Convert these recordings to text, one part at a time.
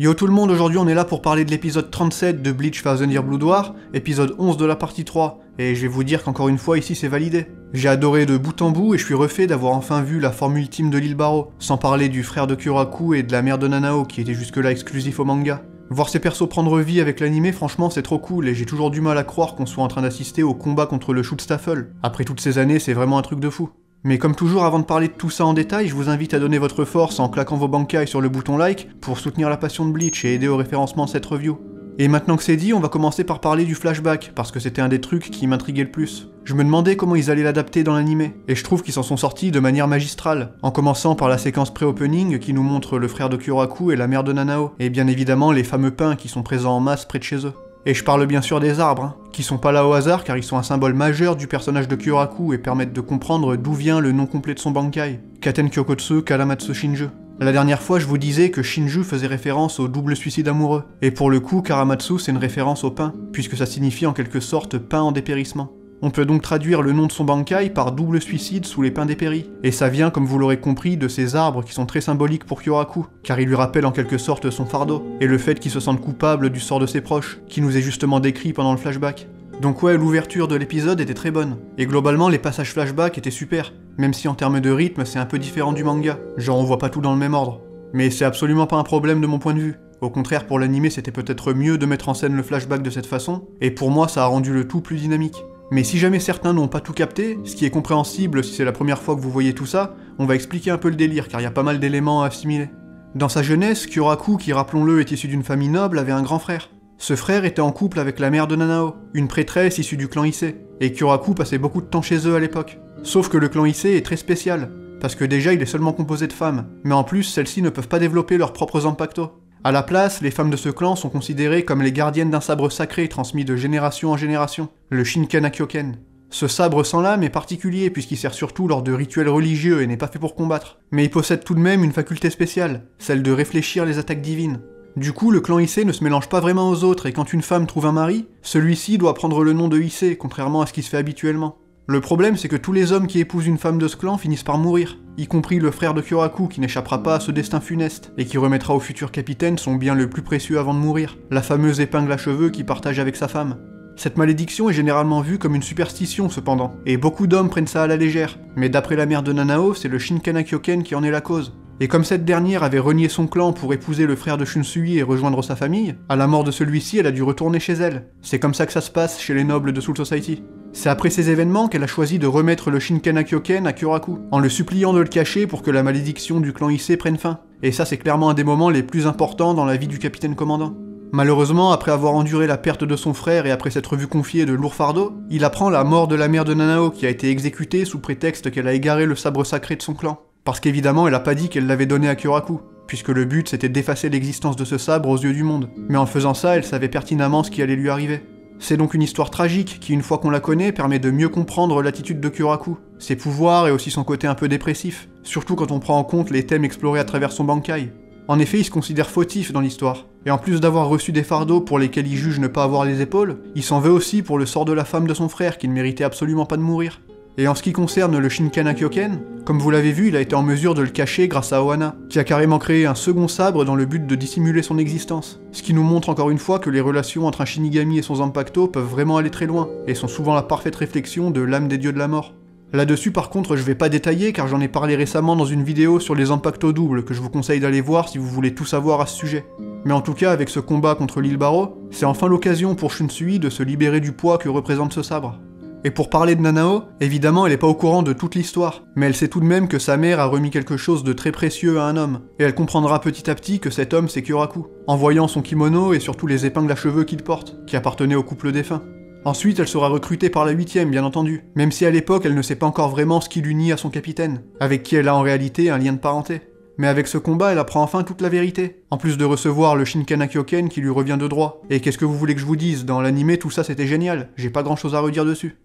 Yo tout le monde, aujourd'hui on est là pour parler de l'épisode 37 de Bleach Thousand Year Blood War, épisode 11 de la partie 3, et je vais vous dire qu'encore une fois ici c'est validé. J'ai adoré de bout en bout et je suis refait d'avoir enfin vu la forme ultime de l'île Barreau, sans parler du frère de Kyoraku et de la mère de Nanao qui était jusque-là exclusif au manga. Voir ces persos prendre vie avec l'animé, franchement c'est trop cool et j'ai toujours du mal à croire qu'on soit en train d'assister au combat contre le Schutzstaffel. Après toutes ces années, c'est vraiment un truc de fou. Mais comme toujours, avant de parler de tout ça en détail, je vous invite à donner votre force en claquant vos bankai sur le bouton like pour soutenir la passion de Bleach et aider au référencement de cette review. Et maintenant que c'est dit, on va commencer par parler du flashback, parce que c'était un des trucs qui m'intriguait le plus. Je me demandais comment ils allaient l'adapter dans l'animé, et je trouve qu'ils s'en sont sortis de manière magistrale, en commençant par la séquence pré-opening qui nous montre le frère de Kyoraku et la mère de Nanao, et bien évidemment les fameux pins qui sont présents en masse près de chez eux. Et je parle bien sûr des arbres, qui sont pas là au hasard car ils sont un symbole majeur du personnage de Kyoraku et permettent de comprendre d'où vient le nom complet de son bankai, Katen Kyokotsu Karamatsu Shinju. La dernière fois je vous disais que Shinju faisait référence au double suicide amoureux, et pour le coup Karamatsu c'est une référence au pain, puisque ça signifie en quelque sorte pain en dépérissement. On peut donc traduire le nom de son bankai par double suicide sous les pins dépéris, et ça vient, comme vous l'aurez compris, de ces arbres qui sont très symboliques pour Kyoraku, car ils lui rappellent en quelque sorte son fardeau, et le fait qu'il se sente coupable du sort de ses proches, qui nous est justement décrit pendant le flashback. Donc ouais, l'ouverture de l'épisode était très bonne, et globalement les passages flashback étaient super, même si en termes de rythme c'est un peu différent du manga, genre on voit pas tout dans le même ordre. Mais c'est absolument pas un problème de mon point de vue. Au contraire, pour l'animé c'était peut-être mieux de mettre en scène le flashback de cette façon, et pour moi ça a rendu le tout plus dynamique. Mais si jamais certains n'ont pas tout capté, ce qui est compréhensible si c'est la première fois que vous voyez tout ça, on va expliquer un peu le délire car il y a pas mal d'éléments à assimiler. Dans sa jeunesse, Kyoraku, qui rappelons-le est issu d'une famille noble, avait un grand frère. Ce frère était en couple avec la mère de Nanao, une prêtresse issue du clan Issei, et Kyoraku passait beaucoup de temps chez eux à l'époque. Sauf que le clan Issei est très spécial, parce que déjà il est seulement composé de femmes, mais en plus celles-ci ne peuvent pas développer leurs propres zanpakuto. À la place, les femmes de ce clan sont considérées comme les gardiennes d'un sabre sacré transmis de génération en génération, le Shinkanakyoken. Ce sabre sans lame est particulier puisqu'il sert surtout lors de rituels religieux et n'est pas fait pour combattre, mais il possède tout de même une faculté spéciale, celle de réfléchir les attaques divines. Du coup, le clan Issei ne se mélange pas vraiment aux autres et quand une femme trouve un mari, celui-ci doit prendre le nom de Issei, contrairement à ce qui se fait habituellement. Le problème, c'est que tous les hommes qui épousent une femme de ce clan finissent par mourir, y compris le frère de Kyoraku qui n'échappera pas à ce destin funeste, et qui remettra au futur capitaine son bien le plus précieux avant de mourir, la fameuse épingle à cheveux qu'il partage avec sa femme. Cette malédiction est généralement vue comme une superstition cependant, et beaucoup d'hommes prennent ça à la légère, mais d'après la mère de Nanao, c'est le Shinkanakyoken qui en est la cause. Et comme cette dernière avait renié son clan pour épouser le frère de Shunsui et rejoindre sa famille, à la mort de celui-ci, elle a dû retourner chez elle. C'est comme ça que ça se passe chez les nobles de Soul Society. C'est après ces événements qu'elle a choisi de remettre le Shinkanakyoken à Kyoraku, en le suppliant de le cacher pour que la malédiction du clan Issei prenne fin. Et ça c'est clairement un des moments les plus importants dans la vie du capitaine commandant. Malheureusement, après avoir enduré la perte de son frère et après s'être vu confier de lourds fardeaux, il apprend la mort de la mère de Nanao qui a été exécutée sous prétexte qu'elle a égaré le sabre sacré de son clan. Parce qu'évidemment elle a pas dit qu'elle l'avait donné à Kyoraku, puisque le but c'était d'effacer l'existence de ce sabre aux yeux du monde. Mais en faisant ça, elle savait pertinemment ce qui allait lui arriver. C'est donc une histoire tragique qui, une fois qu'on la connaît, permet de mieux comprendre l'attitude de Kyoraku, ses pouvoirs et aussi son côté un peu dépressif, surtout quand on prend en compte les thèmes explorés à travers son bankai. En effet, il se considère fautif dans l'histoire, et en plus d'avoir reçu des fardeaux pour lesquels il juge ne pas avoir les épaules, il s'en veut aussi pour le sort de la femme de son frère qui ne méritait absolument pas de mourir. Et en ce qui concerne le Shinkanakyoken, comme vous l'avez vu, il a été en mesure de le cacher grâce à Ohana, qui a carrément créé un second sabre dans le but de dissimuler son existence. Ce qui nous montre encore une fois que les relations entre un Shinigami et son Zanpakuto peuvent vraiment aller très loin, et sont souvent la parfaite réflexion de l'âme des dieux de la mort. Là-dessus par contre je vais pas détailler car j'en ai parlé récemment dans une vidéo sur les Zanpakuto doubles que je vous conseille d'aller voir si vous voulez tout savoir à ce sujet. Mais en tout cas avec ce combat contre l'île Barreau, c'est enfin l'occasion pour Shunsui de se libérer du poids que représente ce sabre. Et pour parler de Nanao, évidemment elle est pas au courant de toute l'histoire, mais elle sait tout de même que sa mère a remis quelque chose de très précieux à un homme, et elle comprendra petit à petit que cet homme c'est Kyoraku, en voyant son kimono et surtout les épingles à cheveux qu'il porte, qui appartenaient au couple défunt. Ensuite elle sera recrutée par la 8ème bien entendu, même si à l'époque elle ne sait pas encore vraiment ce qui l'unit à son capitaine, avec qui elle a en réalité un lien de parenté. Mais avec ce combat, elle apprend enfin toute la vérité, en plus de recevoir le Shinkanakyoken qui lui revient de droit. Et qu'est-ce que vous voulez que je vous dise, dans l'animé tout ça c'était génial, j'ai pas grand chose à redire dessus.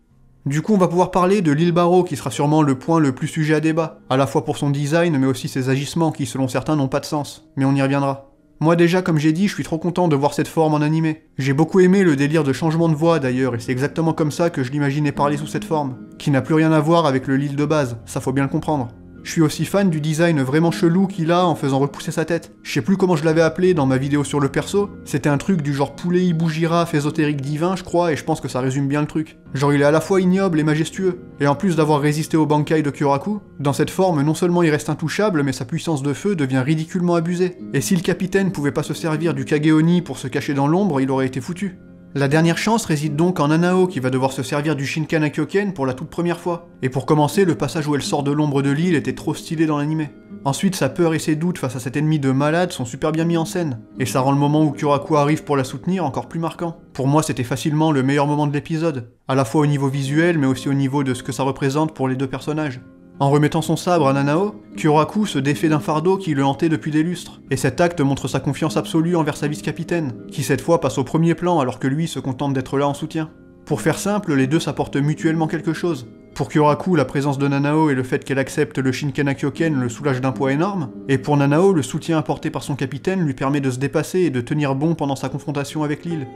Du coup on va pouvoir parler de l'île Barreau qui sera sûrement le point le plus sujet à débat, à la fois pour son design mais aussi ses agissements qui selon certains n'ont pas de sens, mais on y reviendra. Moi déjà comme j'ai dit, je suis trop content de voir cette forme en animé. J'ai beaucoup aimé le délire de changement de voix d'ailleurs et c'est exactement comme ça que je l'imaginais parler sous cette forme, qui n'a plus rien à voir avec le Lille de base, ça faut bien le comprendre. Je suis aussi fan du design vraiment chelou qu'il a en faisant repousser sa tête. Je sais plus comment je l'avais appelé dans ma vidéo sur le perso, c'était un truc du genre poulet hibou girafe ésotérique divin je crois, et je pense que ça résume bien le truc. Genre il est à la fois ignoble et majestueux, et en plus d'avoir résisté au Bankai de Kyoraku, dans cette forme non seulement il reste intouchable, mais sa puissance de feu devient ridiculement abusée. Et si le capitaine pouvait pas se servir du Kage-Oni pour se cacher dans l'ombre, il aurait été foutu. La dernière chance réside donc en Nanao qui va devoir se servir du Shinkan-Kyoken pour la toute première fois. Et pour commencer, le passage où elle sort de l'ombre de l'île était trop stylé dans l'animé. Ensuite, sa peur et ses doutes face à cet ennemi de malade sont super bien mis en scène, et ça rend le moment où Kyoraku arrive pour la soutenir encore plus marquant. Pour moi, c'était facilement le meilleur moment de l'épisode, à la fois au niveau visuel, mais aussi au niveau de ce que ça représente pour les deux personnages. En remettant son sabre à Nanao, Kyoraku se défait d'un fardeau qui le hantait depuis des lustres, et cet acte montre sa confiance absolue envers sa vice-capitaine, qui cette fois passe au premier plan alors que lui se contente d'être là en soutien. Pour faire simple, les deux s'apportent mutuellement quelque chose. Pour Kyoraku, la présence de Nanao et le fait qu'elle accepte le Shinkan-Kyoken le soulage d'un poids énorme, et pour Nanao, le soutien apporté par son capitaine lui permet de se dépasser et de tenir bon pendant sa confrontation avec l'île.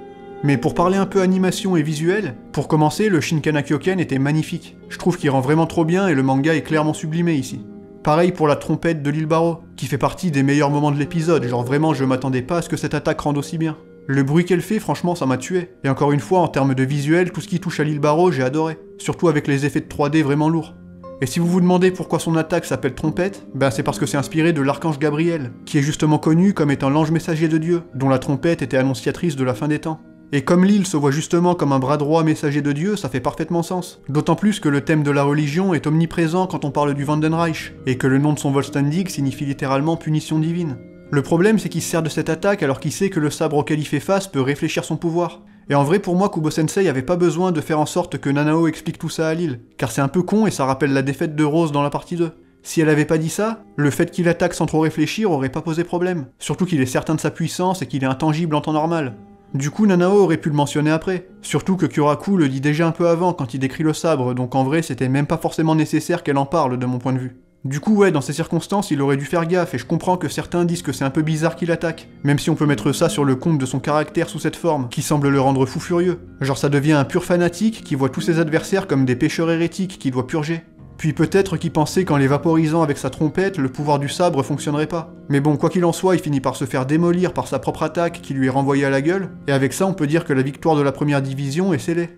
Mais pour parler un peu animation et visuel, pour commencer, le Shinkan-Kyoken était magnifique. Je trouve qu'il rend vraiment trop bien et le manga est clairement sublimé ici. Pareil pour la trompette de l'île Barreau, qui fait partie des meilleurs moments de l'épisode, genre vraiment je m'attendais pas à ce que cette attaque rende aussi bien. Le bruit qu'elle fait, franchement, ça m'a tué. Et encore une fois, en termes de visuel, tout ce qui touche à l'île Barreau, j'ai adoré. Surtout avec les effets de 3D vraiment lourds. Et si vous vous demandez pourquoi son attaque s'appelle trompette, ben c'est parce que c'est inspiré de l'archange Gabriel, qui est justement connu comme étant l'ange messager de Dieu, dont la trompette était annonciatrice de la fin des temps. Et comme l'île se voit justement comme un bras droit messager de Dieu, ça fait parfaitement sens. D'autant plus que le thème de la religion est omniprésent quand on parle du Vandenreich, et que le nom de son Vollständig signifie littéralement punition divine. Le problème c'est qu'il se sert de cette attaque alors qu'il sait que le sabre auquel il fait face peut réfléchir son pouvoir. Et en vrai pour moi Kubo-sensei avait pas besoin de faire en sorte que Nanao explique tout ça à l'île, car c'est un peu con et ça rappelle la défaite de Rose dans la partie 2. Si elle avait pas dit ça, le fait qu'il attaque sans trop réfléchir aurait pas posé problème. Surtout qu'il est certain de sa puissance et qu'il est intangible en temps normal. Du coup, Nanao aurait pu le mentionner après. Surtout que Kyoraku le dit déjà un peu avant quand il décrit le sabre, donc en vrai c'était même pas forcément nécessaire qu'elle en parle de mon point de vue. Du coup ouais, dans ces circonstances, il aurait dû faire gaffe, et je comprends que certains disent que c'est un peu bizarre qu'il attaque, même si on peut mettre ça sur le compte de son caractère sous cette forme, qui semble le rendre fou furieux. Genre ça devient un pur fanatique qui voit tous ses adversaires comme des pécheurs hérétiques qu'il doit purger. Puis peut-être qu'il pensait qu'en les vaporisant avec sa trompette, le pouvoir du sabre fonctionnerait pas. Mais bon, quoi qu'il en soit, il finit par se faire démolir par sa propre attaque qui lui est renvoyée à la gueule, et avec ça on peut dire que la victoire de la première division est scellée.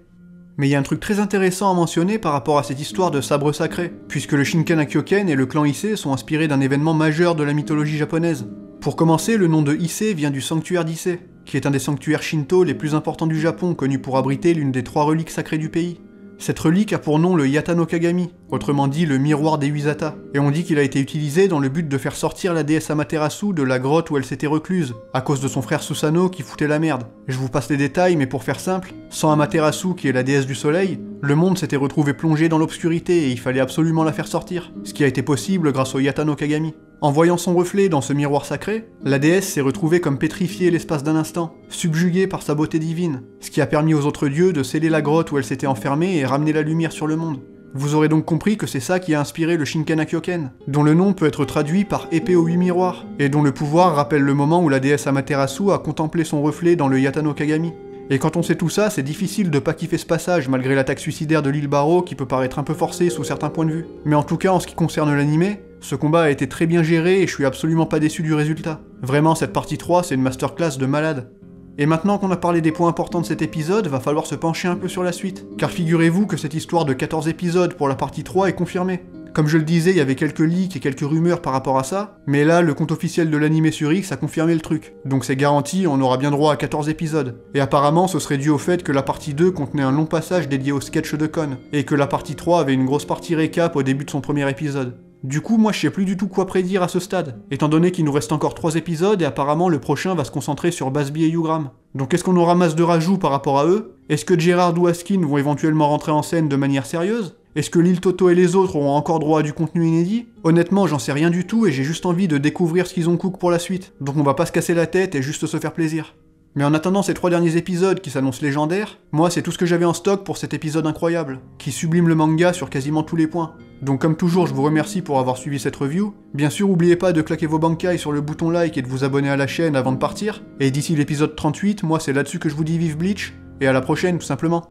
Mais il y a un truc très intéressant à mentionner par rapport à cette histoire de sabre sacré, puisque le Shinkan-Kyoken et le clan Issei sont inspirés d'un événement majeur de la mythologie japonaise. Pour commencer, le nom de Issei vient du sanctuaire d'Issei, qui est un des sanctuaires shinto les plus importants du Japon, connu pour abriter l'une des 3 reliques sacrées du pays. Cette relique a pour nom le Yata no Kagami, autrement dit le miroir des Huizata, et on dit qu'il a été utilisé dans le but de faire sortir la déesse Amaterasu de la grotte où elle s'était recluse, à cause de son frère Susanoo qui foutait la merde. Je vous passe les détails, mais pour faire simple, sans Amaterasu qui est la déesse du soleil, le monde s'était retrouvé plongé dans l'obscurité et il fallait absolument la faire sortir, ce qui a été possible grâce au Yata no Kagami. En voyant son reflet dans ce miroir sacré, la déesse s'est retrouvée comme pétrifiée l'espace d'un instant, subjuguée par sa beauté divine, ce qui a permis aux autres dieux de sceller la grotte où elle s'était enfermée et ramener la lumière sur le monde. Vous aurez donc compris que c'est ça qui a inspiré le Shinkan-Kyoken, dont le nom peut être traduit par épée aux 8 miroirs, et dont le pouvoir rappelle le moment où la déesse Amaterasu a contemplé son reflet dans le Yata no Kagami. Et quand on sait tout ça, c'est difficile de pas kiffer ce passage malgré l'attaque suicidaire de l'île Barreau qui peut paraître un peu forcée sous certains points de vue. Mais en tout cas en ce qui concerne l'animé, ce combat a été très bien géré et je suis absolument pas déçu du résultat. Vraiment cette partie 3 c'est une masterclass de malade. Et maintenant qu'on a parlé des points importants de cet épisode, va falloir se pencher un peu sur la suite. Car figurez-vous que cette histoire de 14 épisodes pour la partie 3 est confirmée. Comme je le disais, il y avait quelques leaks et quelques rumeurs par rapport à ça, mais là, le compte officiel de l'animé sur X a confirmé le truc. Donc c'est garanti, on aura bien droit à 14 épisodes. Et apparemment, ce serait dû au fait que la partie 2 contenait un long passage dédié au sketch de Kon, et que la partie 3 avait une grosse partie récap au début de son premier épisode. Du coup, moi je sais plus du tout quoi prédire à ce stade, étant donné qu'il nous reste encore 3 épisodes et apparemment le prochain va se concentrer sur Basby et Yugram. Donc est-ce qu'on aura masse de rajouts par rapport à eux? Est-ce que Gerard ou Askin vont éventuellement rentrer en scène de manière sérieuse? Est-ce que l'île Toto et les autres auront encore droit à du contenu inédit? Honnêtement, j'en sais rien du tout et j'ai juste envie de découvrir ce qu'ils ont cook pour la suite, donc on va pas se casser la tête et juste se faire plaisir. Mais en attendant ces 3 derniers épisodes qui s'annoncent légendaires, moi c'est tout ce que j'avais en stock pour cet épisode incroyable, qui sublime le manga sur quasiment tous les points. Donc comme toujours, je vous remercie pour avoir suivi cette review. Bien sûr, n'oubliez pas de claquer vos bankai sur le bouton like et de vous abonner à la chaîne avant de partir. Et d'ici l'épisode 38, moi c'est là-dessus que je vous dis vive Bleach, et à la prochaine tout simplement.